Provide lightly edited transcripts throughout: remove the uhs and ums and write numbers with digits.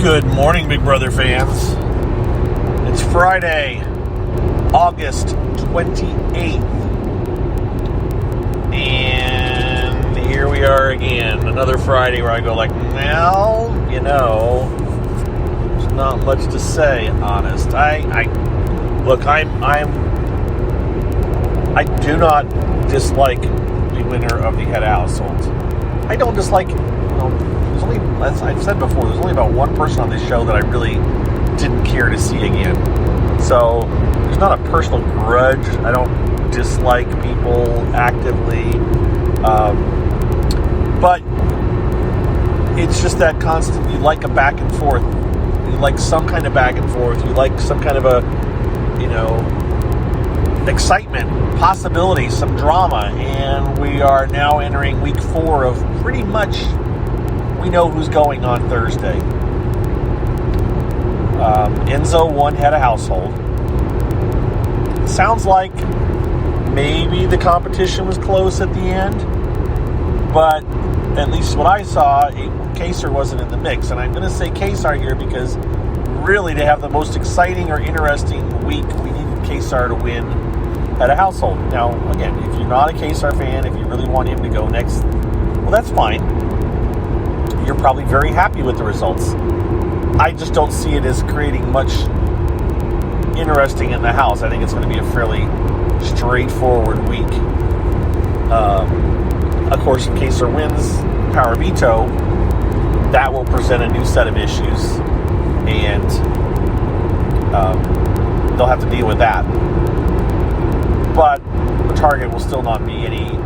Good morning, Big Brother fans. It's Friday, August 28th. And here we are again. Another Friday where I go like, well, there's not much to say, honest. I do not dislike the winner of the head of household. I don't dislike, there's only, as I've said before, there's only about one person on this show that I really didn't care to see again. So there's not a personal grudge. I don't dislike people actively. But it's just that constant, you like a back and forth. You like some kind of back and forth. You like some kind of a, excitement, possibility, some drama. And we are now entering week 4 of pretty much, we know who's going on Thursday. Enzo won head of household. Sounds like maybe the competition was close at the end, but at least what I saw, Kaysar wasn't in the mix. And I'm going to say Kaysar here because really to have the most exciting or interesting week, we needed Kaysar to win head of household. Now, again, if you're not a Kaysar fan, if you really want him to go next, well, that's fine. You're probably very happy with the results. I just don't see it as creating much interesting in the house. I think it's going to be a fairly straightforward week. Of course, if Kaysar wins Power Veto, that will present a new set of issues, and they'll have to deal with that. But the target will still not be any,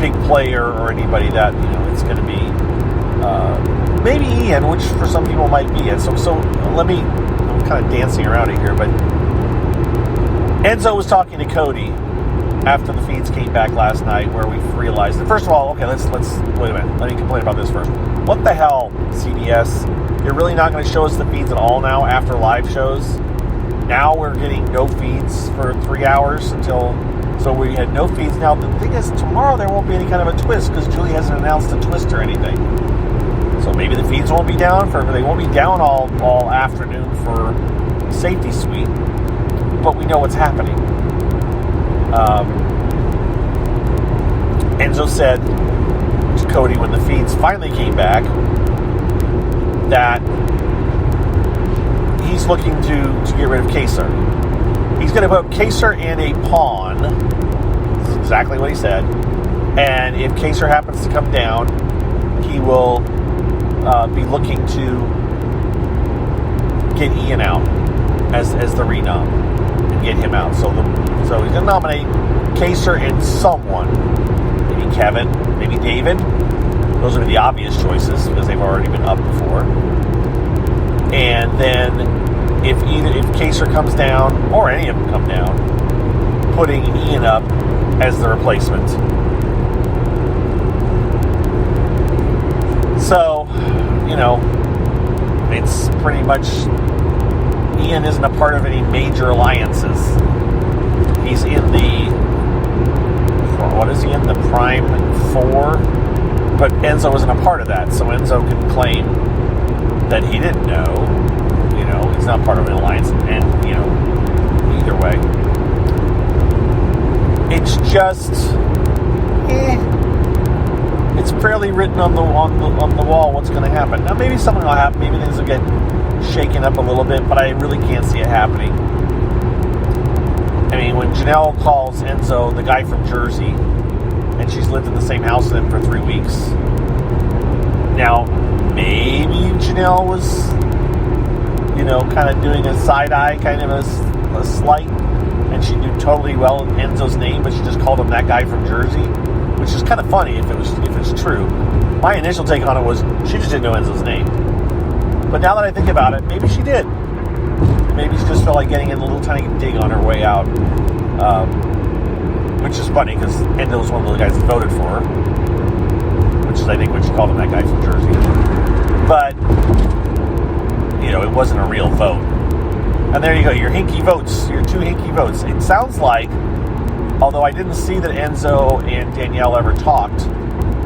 big player or anybody that, it's going to be maybe Ian, which for some people might be it. So I'm kind of dancing around it here, but Enzo was talking to Cody after the feeds came back last night, where we realized that, first of all, okay, let's wait a minute. Let me complain about this first. What the hell, CBS? You're really not going to show us the feeds at all now after live shows? Now we're getting no feeds for 3 hours so we had no feeds. Now, the thing is, tomorrow there won't be any kind of a twist because Julie hasn't announced a twist or anything. So maybe the feeds won't be down they won't be down all afternoon for Safety Suite, but we know what's happening. Enzo said to Cody when the feeds finally came back that he's looking to get rid of Kaysar. He's going to put Kaysar in a pawn. This is exactly what he said. And if Kaysar happens to come down, he will be looking to get Ian out as the renom and get him out. So he's going to nominate Kaysar and someone. Maybe Kevin, maybe David. Those are the obvious choices because they've already been up before. And then if Kaysar comes down, or any of them come down, putting Ian up as the replacement. So, it's pretty much, Ian isn't a part of any major alliances. He's in the Prime 4? But Enzo wasn't a part of that, so Enzo can claim that he didn't know. He's not part of an alliance, and either way, it's just, it's fairly written on the wall what's going to happen. Now, maybe something will happen. Maybe things will get shaken up a little bit, but I really can't see it happening. I mean, when Janelle calls Enzo the guy from Jersey, and she's lived in the same house with him for 3 weeks. Now, maybe Janelle was, kind of doing a side-eye, kind of a slight, and she knew totally well Enzo's name, but she just called him that guy from Jersey, which is kind of funny if it's true. My initial take on it was she just didn't know Enzo's name. But now that I think about it, maybe she did. Maybe she just felt like getting in a little tiny dig on her way out. Which is funny because Enzo was one of the guys that voted for her, which is, I think, what she called him, that guy from Jersey. But, it wasn't a real vote. And there you go, your two hinky votes. It sounds like, although I didn't see that Enzo and Danielle ever talked,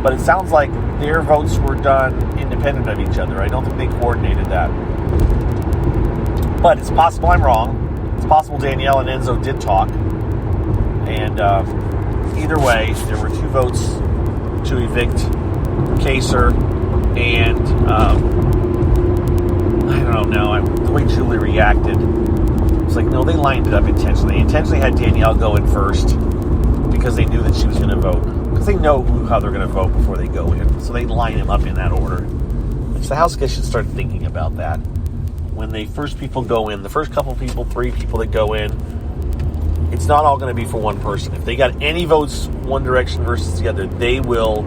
But it sounds like their votes were done independent of each other. I don't think they coordinated that. But it's possible I'm wrong. It's possible Danielle and Enzo did talk. And either way, there were 2 votes to evict Kaser. And I don't know. The way Julie reacted, it's like, no, they lined it up intentionally. They intentionally had Danielle go in first because they knew that she was going to vote. Because they know how they're going to vote before they go in. So they line them up in that order. Which the House guys should start thinking about that. When the first people go in, the first couple people, 3 people that go in, it's not all going to be for one person. If they got any votes one direction versus the other, they will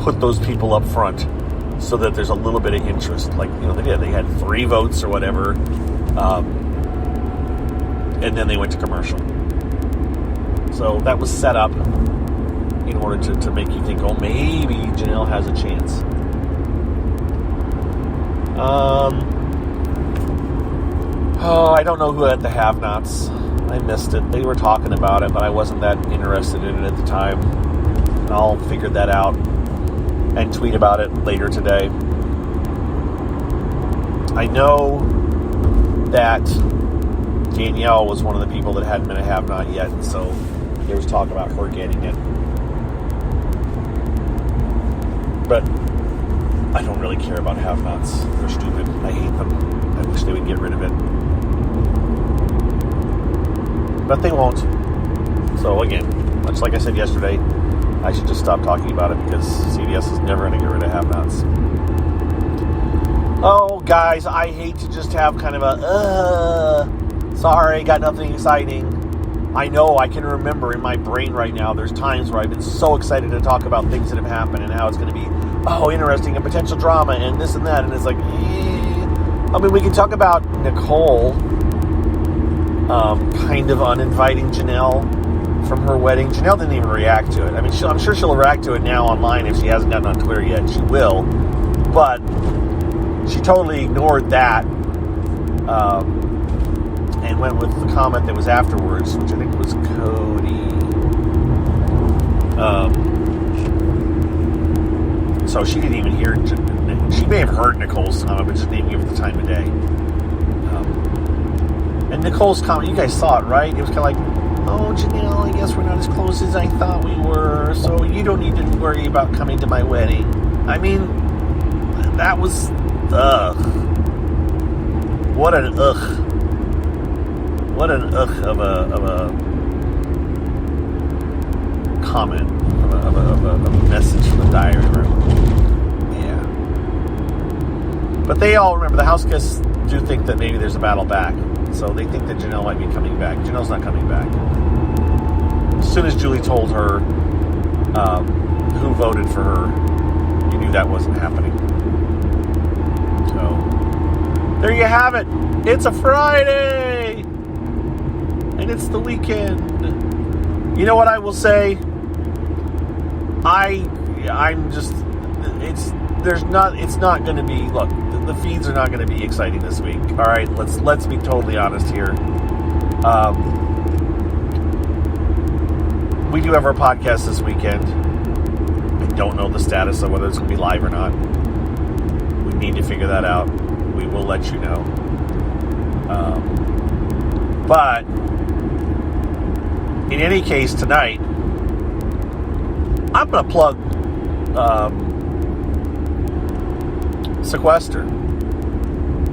put those people up front so that there's a little bit of interest. Like, they did. They had 3 votes or whatever, and then they went to commercial. So that was set up in order to make you think, oh, maybe Janelle has a chance. I don't know who had the have-nots. I missed it. They were talking about it, but I wasn't that interested in it at the time. And I'll figure that out and tweet about it later today. I know that Danielle was one of the people that hadn't been a have-not yet, and so there was talk about her getting it. But I don't really care about have-nots. They're stupid. I hate them. I wish they would get rid of it. But they won't. So again, much like I said yesterday, I should just stop talking about it because CVS is never going to get rid of have-nots. Oh, guys, I hate to just have kind of a, sorry, got nothing exciting. I know I can remember in my brain right now, there's times where I've been so excited to talk about things that have happened and how it's going to be, interesting and potential drama and this and that. And it's like, we can talk about Nicole kind of uninviting Janelle from her wedding. Janelle didn't even react to it. I'm sure she'll react to it now online if she hasn't gotten on Twitter yet. She will. But she totally ignored that and went with the comment that was afterwards, which I think was Cody. So she didn't even hear. She may have heard Nicole's comment, but just didn't give it the time of day. And Nicole's comment, you guys saw it, right? It was kind of like, oh, Janelle, I guess we're not as close as I thought we were, so you don't need to worry about coming to my wedding. I mean, that was, what an What an of a comment, of a message from the diary room. Yeah. But they all remember, the house guests do think that maybe there's a battle back. So they think that Janelle might be coming back. Janelle's not coming back. As soon as Julie told her who voted for her, you knew that wasn't happening. So, there you have it. It's a Friday! And it's the weekend. You know what I will say? It's not going to be, look, the feeds are not going to be exciting this week. All right, let's be totally honest here. We do have our podcast this weekend. I don't know the status of whether it's going to be live or not. We need to figure that out. We will let you know. But in any case, tonight, I'm going to plug Sequester.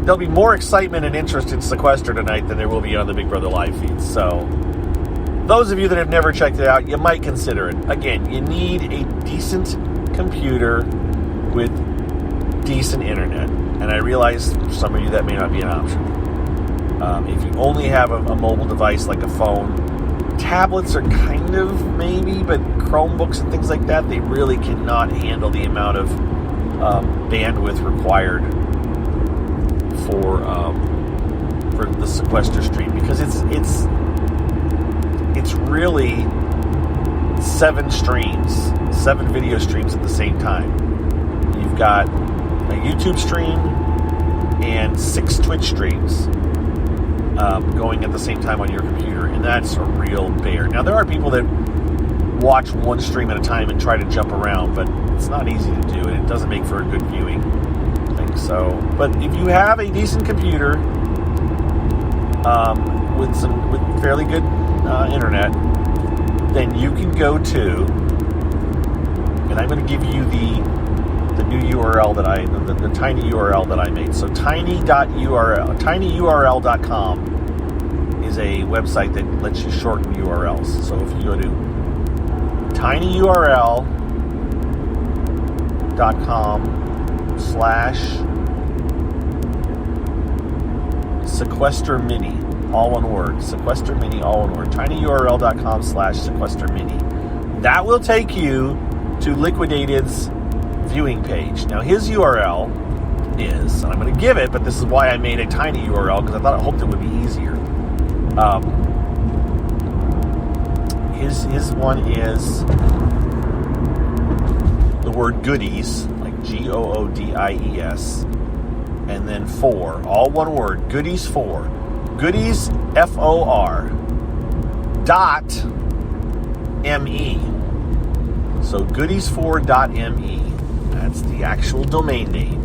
There'll be more excitement and interest in Sequester tonight than there will be on the Big Brother live feeds. So, those of you that have never checked it out, you might consider it. Again, you need a decent computer with decent internet. And I realize for some of you that may not be an option. If you only have a mobile device like a phone, tablets are kind of maybe, but Chromebooks and things like that, they really cannot handle the amount of bandwidth required for the Sequester stream, because it's really 7 video streams at the same time. You've got a YouTube stream and 6 Twitch streams going at the same time on your computer, and that's a real bear. Now, there are people that watch one stream at a time and try to jump around, but it's not easy to do, and it doesn't make for a good viewing thing. So, but if you have a decent computer with fairly good internet, then you can go to, and I'm going to give you the new URL that the tiny URL that I made. So tinyurl.com is a website that lets you shorten URLs. So if you go to tinyurl.com/sequester mini, all one word, sequester mini, all one word, tinyurl.com/sequester mini. That will take you to Liquidated's viewing page. Now his URL is, and I'm going to give it, but this is why I made a tiny URL, because I hoped it would be easier. His one is the word goodies, like GOODIES, and then 4, all one word, goodies 4, goodies FOR .me. So goodies4.me, that's the actual domain name,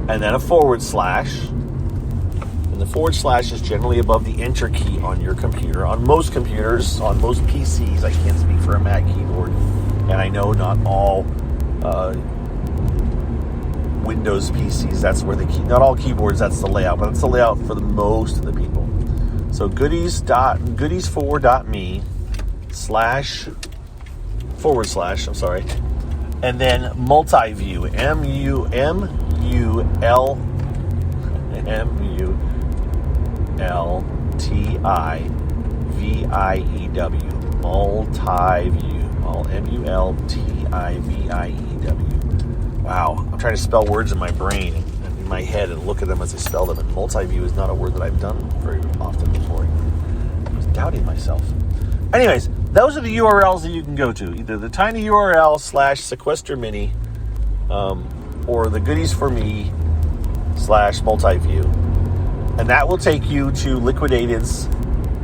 and then a /. And the / is generally above the enter key on your computer. On most computers, on most PCs, I can't speak for a Mac keyboard, and I know not all Windows PCs, that's where not all keyboards, that's the layout, but it's the layout for the most of the people. So goodies4.me // I'm sorry, and then multi-view, MULTIVIEW, multi-view, all MULTIVIEW. Wow, I'm trying to spell words in my brain and in my head and look at them as I spell them, and multi-view is not a word that I've done very often before. I was doubting myself. Anyways, those are the URLs that you can go to, either the tiny URL /sequester mini or the goodies for me /multi-view. And that will take you to Liquidated's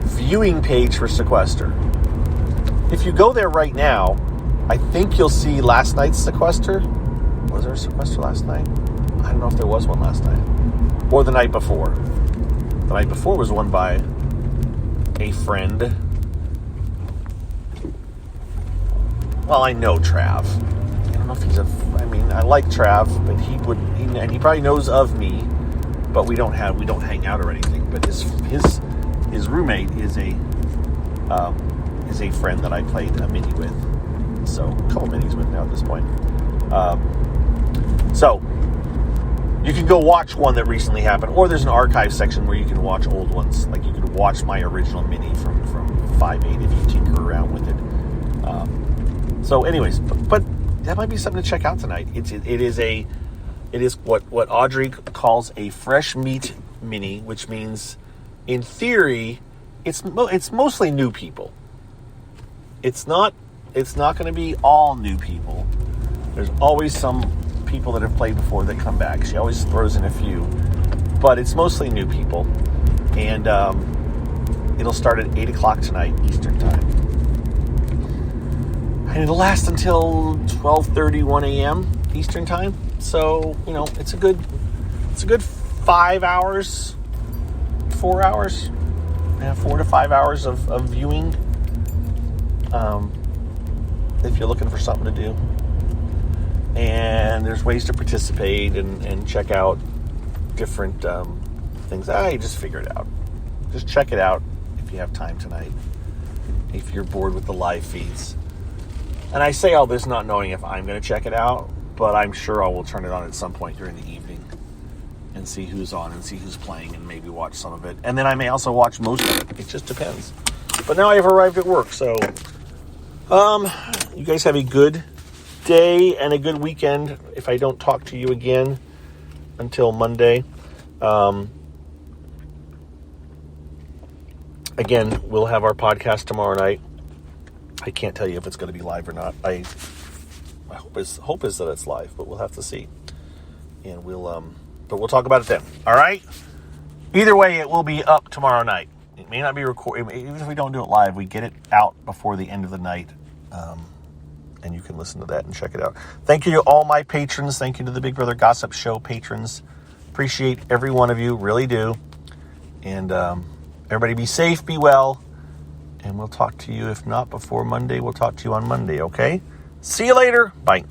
viewing page for Sequester. If you go there right now, I think you'll see last night's Sequester. Was there a Sequester last night? I don't know if there was one last night. Or the night before. The night before was one by a friend. Well, I know Trav. I don't know if he's I like Trav, but he probably knows of me, but we don't hang out or anything. But his roommate is a friend that I played a mini with, so a couple minis with now at this point. So you can go watch one that recently happened, or there's an archive section where you can watch old ones. Like you could watch my original mini from 5.8 if you tinker around with it. So, anyways, but that might be something to check out tonight. It is what Audrey calls a fresh meat mini, which means, in theory, it's mostly new people. It's not going to be all new people. There's always some people that have played before that come back. She always throws in a few, but it's mostly new people, and it'll start at 8 o'clock tonight Eastern time. And it'll last until 12:30, 1 a.m. Eastern time. So, it's a good 5 hours, 4 hours, 4 to 5 hours of viewing. If you're looking for something to do. And there's ways to participate and check out different things. You just figure it out. Just check it out if you have time tonight. If you're bored with the live feeds. And I say all this not knowing if I'm going to check it out, but I'm sure I will turn it on at some point during the evening and see who's on and see who's playing and maybe watch some of it. And then I may also watch most of it. It just depends. But now I have arrived at work, so you guys have a good day and a good weekend if I don't talk to you again until Monday. Again, we'll have our podcast tomorrow night. I can't tell you if it's going to be live or not. My hope is that it's live, but we'll have to see. And we'll talk about it then. All right. Either way, it will be up tomorrow night. It may not be recorded. Even if we don't do it live, we get it out before the end of the night And you can listen to that and check it out. Thank you to all my patrons. Thank you to the Big Brother Gossip Show patrons. Appreciate every one of you. Really do. And everybody be safe, be well. And we'll talk to you, if not before Monday, we'll talk to you on Monday, okay? See you later. Bye.